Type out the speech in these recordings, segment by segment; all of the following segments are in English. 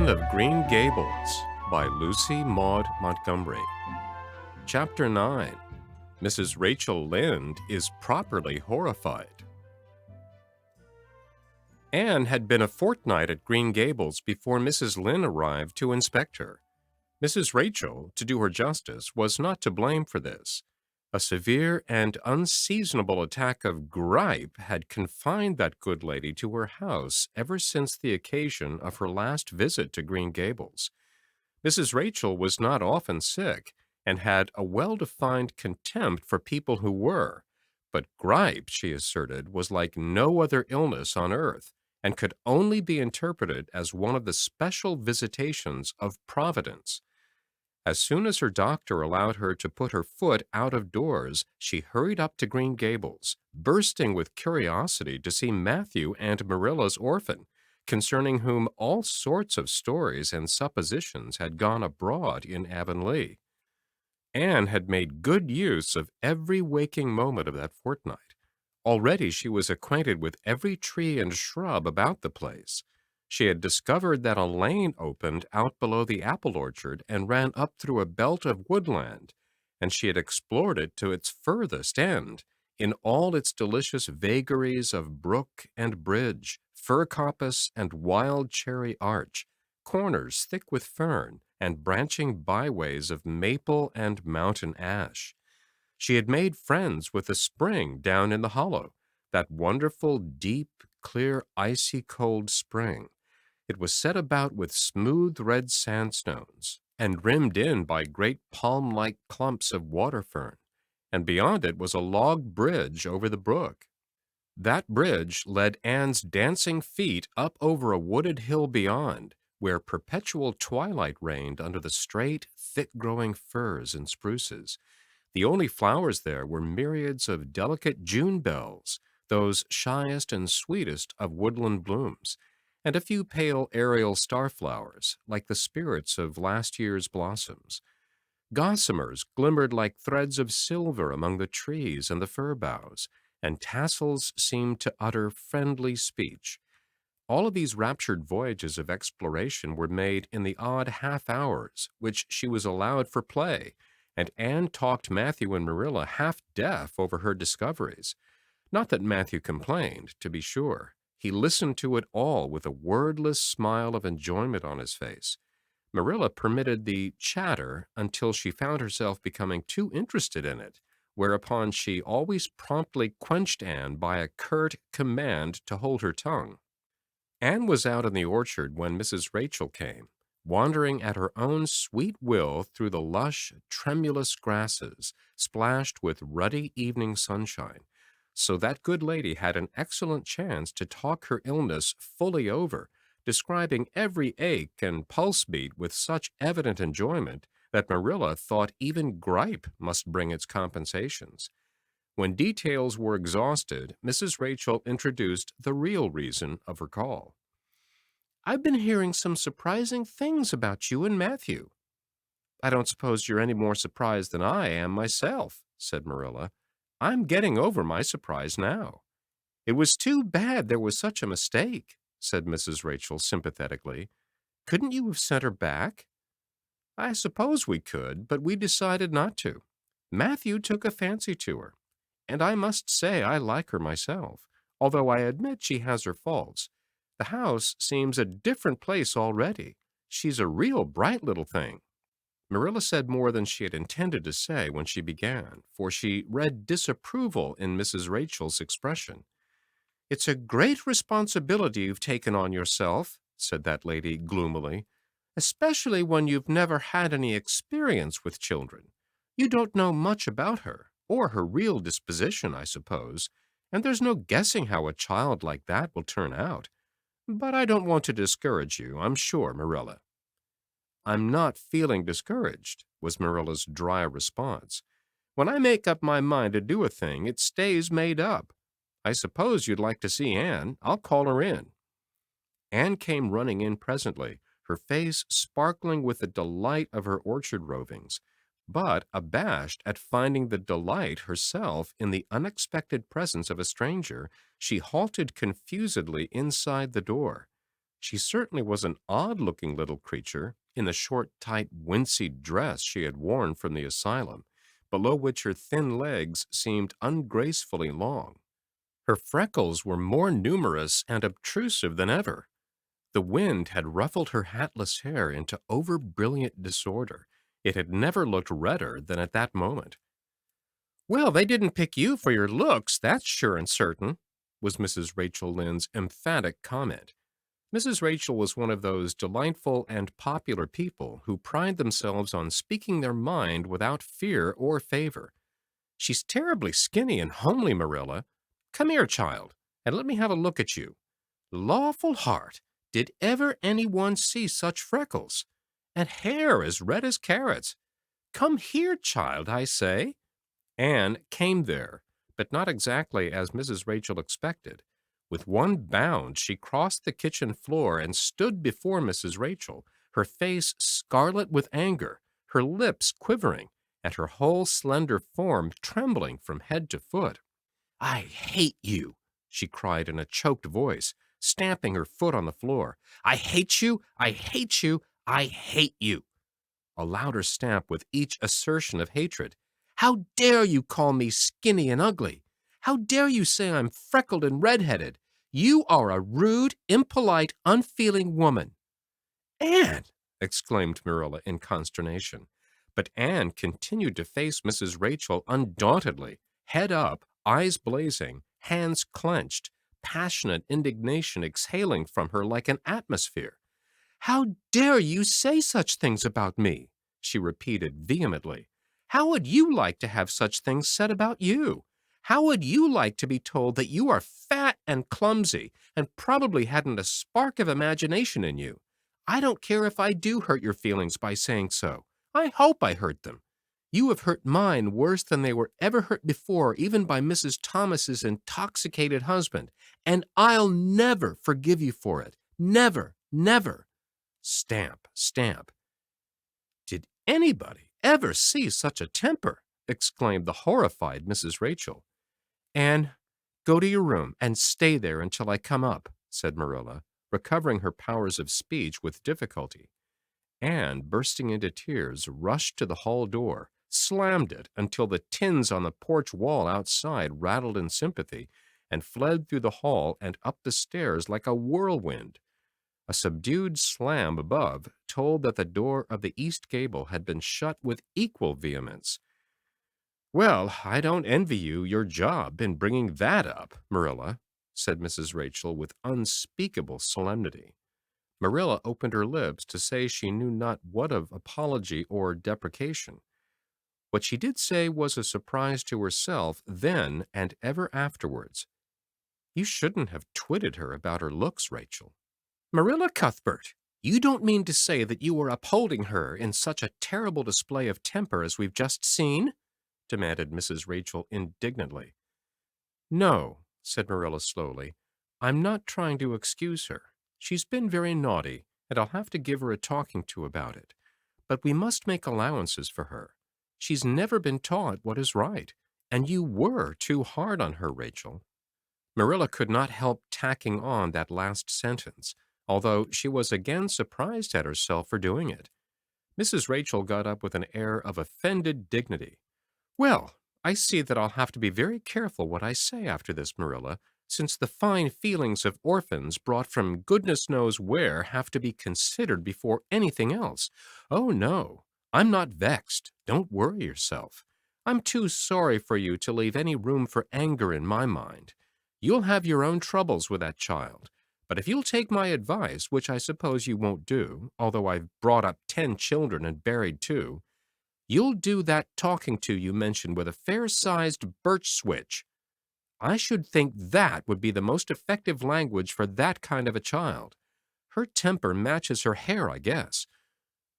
Legend of Green Gables by Lucy Maud Montgomery. Chapter 9. Mrs. Rachel Lynde is properly horrified. Anne had been a fortnight at Green Gables before Mrs. Lynde arrived to inspect her. Mrs. Rachel, to do her justice, was not to blame for this. A severe and unseasonable attack of grippe had confined that good lady to her house ever since the occasion of her last visit to Green Gables. Mrs. Rachel was not often sick, and had a well-defined contempt for people who were, but grippe, she asserted, was like no other illness on earth, and could only be interpreted as one of the special visitations of Providence. As soon as her doctor allowed her to put her foot out of doors, she hurried up to Green Gables, bursting with curiosity to see Matthew and Marilla's orphan, concerning whom all sorts of stories and suppositions had gone abroad in Avonlea. Anne had made good use of every waking moment of that fortnight. Already she was acquainted with every tree and shrub about the place. She had discovered that a lane opened out below the apple orchard and ran up through a belt of woodland, and she had explored it to its furthest end, in all its delicious vagaries of brook and bridge, fir coppice and wild cherry arch, corners thick with fern, and branching byways of maple and mountain ash. She had made friends with a spring down in the hollow, that wonderful, deep, clear, icy cold spring. It was set about with smooth red sandstones, and rimmed in by great palm-like clumps of water fern, and beyond it was a log bridge over the brook. That bridge led Anne's dancing feet up over a wooded hill beyond, where perpetual twilight reigned under the straight, thick-growing firs and spruces. The only flowers there were myriads of delicate June bells, those shyest and sweetest of woodland blooms, and a few pale aerial starflowers, like the spirits of last year's blossoms. Gossamers glimmered like threads of silver among the trees and the fir boughs, and tassels seemed to utter friendly speech. All of these raptured voyages of exploration were made in the odd half-hours which she was allowed for play, and Anne talked Matthew and Marilla half-deaf over her discoveries. Not that Matthew complained, to be sure. He listened to it all with a wordless smile of enjoyment on his face. Marilla permitted the chatter until she found herself becoming too interested in it, whereupon she always promptly quenched Anne by a curt command to hold her tongue. Anne was out in the orchard when Mrs. Rachel came, wandering at her own sweet will through the lush, tremulous grasses, splashed with ruddy evening sunshine, so that good lady had an excellent chance to talk her illness fully over, describing every ache and pulse beat with such evident enjoyment that Marilla thought even grippe must bring its compensations. When details were exhausted, Mrs. Rachel introduced the real reason of her call. "I've been hearing some surprising things about you and Matthew." "I don't suppose you're any more surprised than I am myself," said Marilla. "I'm getting over my surprise now." "It was too bad there was such a mistake," said Mrs. Rachel sympathetically. "Couldn't you have sent her back?" "I suppose we could, but we decided not to. Matthew took a fancy to her, and I must say I like her myself, although I admit she has her faults. The house seems a different place already. She's a real bright little thing." Marilla said more than she had intended to say when she began, for she read disapproval in Mrs. Rachel's expression. "It's a great responsibility you've taken on yourself," said that lady gloomily, "especially when you've never had any experience with children. You don't know much about her, or her real disposition, I suppose, and there's no guessing how a child like that will turn out. But I don't want to discourage you, I'm sure, Marilla." "I'm not feeling discouraged," was Marilla's dry response. "When I make up my mind to do a thing, it stays made up. I suppose you'd like to see Anne. I'll call her in." Anne came running in presently, her face sparkling with the delight of her orchard rovings, but abashed at finding the delight herself in the unexpected presence of a stranger, she halted confusedly inside the door. She certainly was an odd-looking little creature in the short, tight, wincey dress she had worn from the asylum, below which her thin legs seemed ungracefully long. Her freckles were more numerous and obtrusive than ever. The wind had ruffled her hatless hair into over-brilliant disorder. It had never looked redder than at that moment. "Well, they didn't pick you for your looks, that's sure and certain," was Mrs. Rachel Lynde's emphatic comment. Mrs. Rachel was one of those delightful and popular people who pride themselves on speaking their mind without fear or favor. "She's terribly skinny and homely, Marilla. Come here, child, and let me have a look at you. Lawful heart, did ever anyone see such freckles? And hair as red as carrots? Come here, child, I say." Anne came there, but not exactly as Mrs. Rachel expected. With one bound, she crossed the kitchen floor and stood before Mrs. Rachel, her face scarlet with anger, her lips quivering, and her whole slender form trembling from head to foot. "I hate you," she cried in a choked voice, stamping her foot on the floor. "I hate you! I hate you! I hate you!" A louder stamp with each assertion of hatred. "How dare you call me skinny and ugly? How dare you say I'm freckled and red-headed? You are a rude, impolite, unfeeling woman." "Anne!" exclaimed Marilla in consternation. But Anne continued to face Mrs. Rachel undauntedly, head up, eyes blazing, hands clenched, passionate indignation exhaling from her like an atmosphere. "How dare you say such things about me?" she repeated vehemently. "How would you like to have such things said about you? How would you like to be told that you are fat and clumsy and probably hadn't a spark of imagination in you? I don't care if I do hurt your feelings by saying so. I hope I hurt them. You have hurt mine worse than they were ever hurt before, even by Mrs. Thomas's intoxicated husband, and I'll never forgive you for it. Never, never." Stamp, stamp. "Did anybody ever see such a temper?" exclaimed the horrified Mrs. Rachel. "Anne, go to your room and stay there until I come up," said Marilla, recovering her powers of speech with difficulty. Anne, bursting into tears, rushed to the hall door, slammed it until the tins on the porch wall outside rattled in sympathy, and fled through the hall and up the stairs like a whirlwind. A subdued slam above told that the door of the east gable had been shut with equal vehemence. "Well, I don't envy you your job in bringing that up, Marilla," said Mrs. Rachel with unspeakable solemnity. Marilla opened her lips to say she knew not what of apology or deprecation. What she did say was a surprise to herself then and ever afterwards. "You shouldn't have twitted her about her looks, Rachel." "Marilla Cuthbert, you don't mean to say that you are upholding her in such a terrible display of temper as we've just seen?" demanded Mrs. Rachel indignantly. "No," said Marilla slowly. "I'm not trying to excuse her. She's been very naughty, and I'll have to give her a talking to about it. But we must make allowances for her. She's never been taught what is right, and you were too hard on her, Rachel." Marilla could not help tacking on that last sentence, although she was again surprised at herself for doing it. Mrs. Rachel got up with an air of offended dignity. "Well, I see that I'll have to be very careful what I say after this, Marilla, since the fine feelings of orphans brought from goodness knows where have to be considered before anything else. Oh, no, I'm not vexed. Don't worry yourself. I'm too sorry for you to leave any room for anger in my mind. You'll have your own troubles with that child. But if you'll take my advice, which I suppose you won't do, although I've brought up 10 children and buried 2, you'll do that talking to you mentioned with a fair-sized birch switch. I should think that would be the most effective language for that kind of a child. Her temper matches her hair, I guess.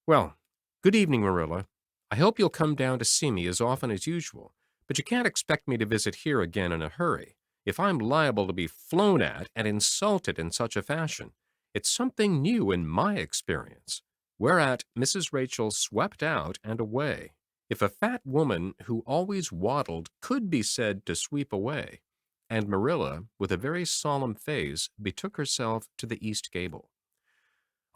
Well, good evening, Marilla. I hope you'll come down to see me as often as usual, but you can't expect me to visit here again in a hurry. If I'm liable to be flown at and insulted in such a fashion, it's something new in my experience." Whereat Mrs. Rachel swept out and away. If a fat woman who always waddled could be said to sweep away, and Marilla, with a very solemn face, betook herself to the east gable.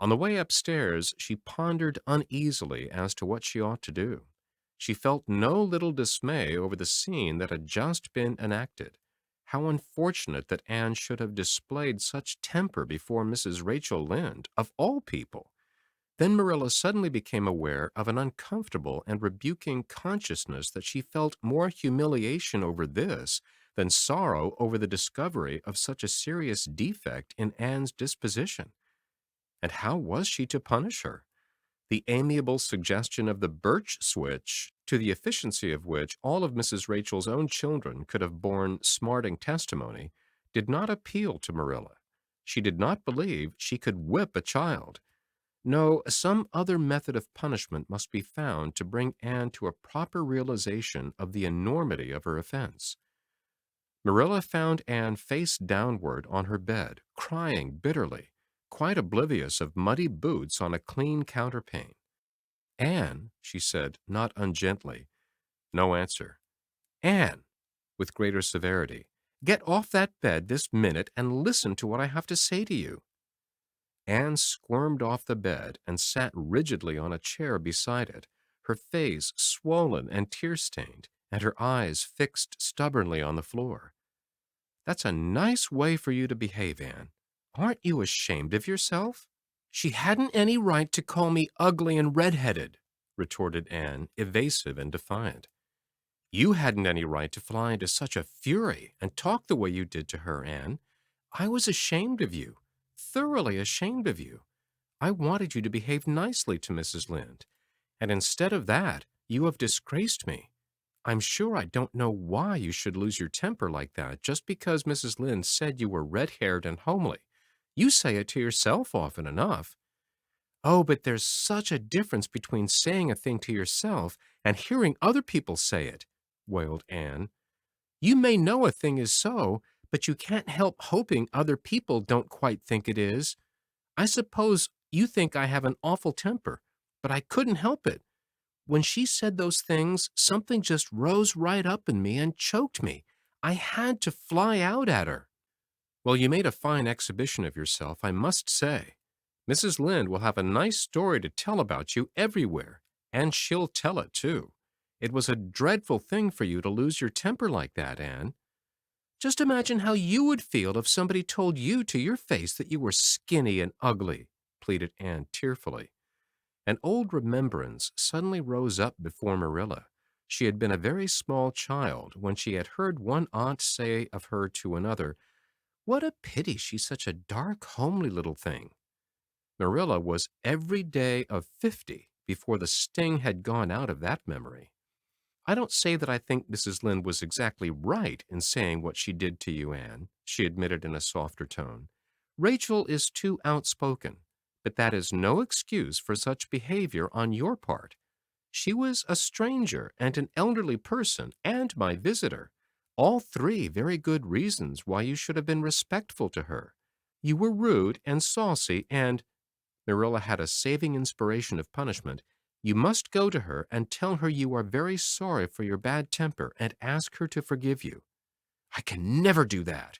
On the way upstairs, she pondered uneasily as to what she ought to do. She felt no little dismay over the scene that had just been enacted. How unfortunate that Anne should have displayed such temper before Mrs. Rachel Lynde, of all people. Then Marilla suddenly became aware of an uncomfortable and rebuking consciousness that she felt more humiliation over this than sorrow over the discovery of such a serious defect in Anne's disposition. And how was she to punish her? The amiable suggestion of the birch switch, to the efficiency of which all of Mrs. Rachel's own children could have borne smarting testimony, did not appeal to Marilla. She did not believe she could whip a child. No, some other method of punishment must be found to bring Anne to a proper realization of the enormity of her offense. Marilla found Anne face downward on her bed, crying bitterly, quite oblivious of muddy boots on a clean counterpane. "Anne," she said, not ungently. No answer. "Anne," with greater severity, "get off that bed this minute and listen to what I have to say to you." Anne squirmed off the bed and sat rigidly on a chair beside it, her face swollen and tear-stained, and her eyes fixed stubbornly on the floor. "That's a nice way for you to behave, Anne. Aren't you ashamed of yourself?" "She hadn't any right to call me ugly and red-headed," retorted Anne, evasive and defiant. "You hadn't any right to fly into such a fury and talk the way you did to her, Anne. I was ashamed of you, thoroughly ashamed of you. I wanted you to behave nicely to Mrs. Lynde, and instead of that, you have disgraced me. I'm sure I don't know why you should lose your temper like that just because Mrs. Lynde said you were red-haired and homely. You say it to yourself often enough." "Oh, but there's such a difference between saying a thing to yourself and hearing other people say it," wailed Anne. "You may know a thing is so, but you can't help hoping other people don't quite think it is. I suppose you think I have an awful temper, but I couldn't help it. When she said those things, something just rose right up in me and choked me. I had to fly out at her." "Well, you made a fine exhibition of yourself, I must say. Mrs. Lynde will have a nice story to tell about you everywhere, and she'll tell it, too. It was a dreadful thing for you to lose your temper like that, Anne. Just imagine how you would feel if somebody told you to your face that you were skinny and ugly," pleaded Anne tearfully. An old remembrance suddenly rose up before Marilla. She had been a very small child when she had heard one aunt say of her to another, "What a pity she's such a dark, homely little thing." Marilla was every day of 50 before the sting had gone out of that memory. "I don't say that I think Mrs. Lynde was exactly right in saying what she did to you, Anne," she admitted in a softer tone. "Rachel is too outspoken, but that is no excuse for such behavior on your part. She was a stranger and an elderly person and my visitor, all three very good reasons why you should have been respectful to her. You were rude and saucy and—" Marilla had a saving inspiration of punishment. "You must go to her and tell her you are very sorry for your bad temper and ask her to forgive you." "I can never do that,"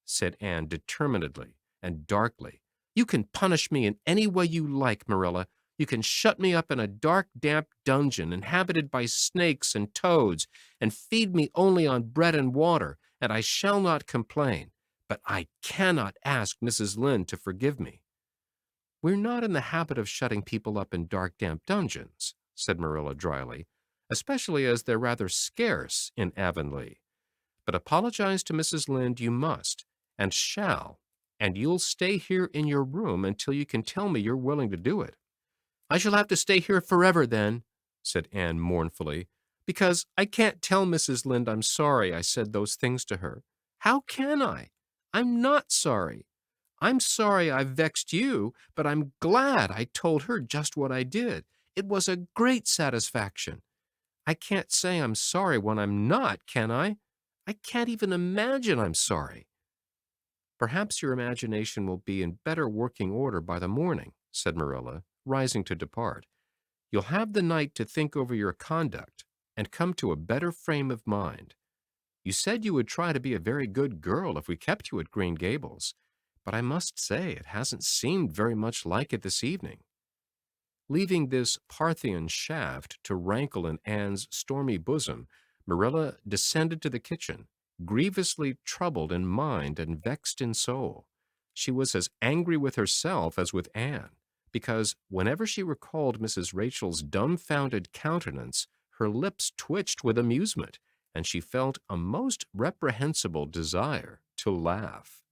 said Anne determinedly and darkly. "You can punish me in any way you like, Marilla. You can shut me up in a dark, damp dungeon inhabited by snakes and toads and feed me only on bread and water, and I shall not complain. But I cannot ask Mrs. Lynde to forgive me." "We're not in the habit of shutting people up in dark, damp dungeons," said Marilla dryly, "especially as they're rather scarce in Avonlea. But apologize to Mrs. Lynde you must, and shall, and you'll stay here in your room until you can tell me you're willing to do it." "I shall have to stay here forever then," said Anne mournfully, "because I can't tell Mrs. Lynde I'm sorry I said those things to her. How can I? I'm not sorry. I'm sorry I vexed you, but I'm glad I told her just what I did. It was a great satisfaction. I can't say I'm sorry when I'm not, can I? I can't even imagine I'm sorry." "Perhaps your imagination will be in better working order by the morning," said Marilla, rising to depart. "You'll have the night to think over your conduct and come to a better frame of mind. You said you would try to be a very good girl if we kept you at Green Gables, but I must say it hasn't seemed very much like it this evening." Leaving this Parthian shaft to rankle in Anne's stormy bosom, Marilla descended to the kitchen, grievously troubled in mind and vexed in soul. She was as angry with herself as with Anne, because whenever she recalled Mrs. Rachel's dumbfounded countenance, her lips twitched with amusement, and she felt a most reprehensible desire to laugh.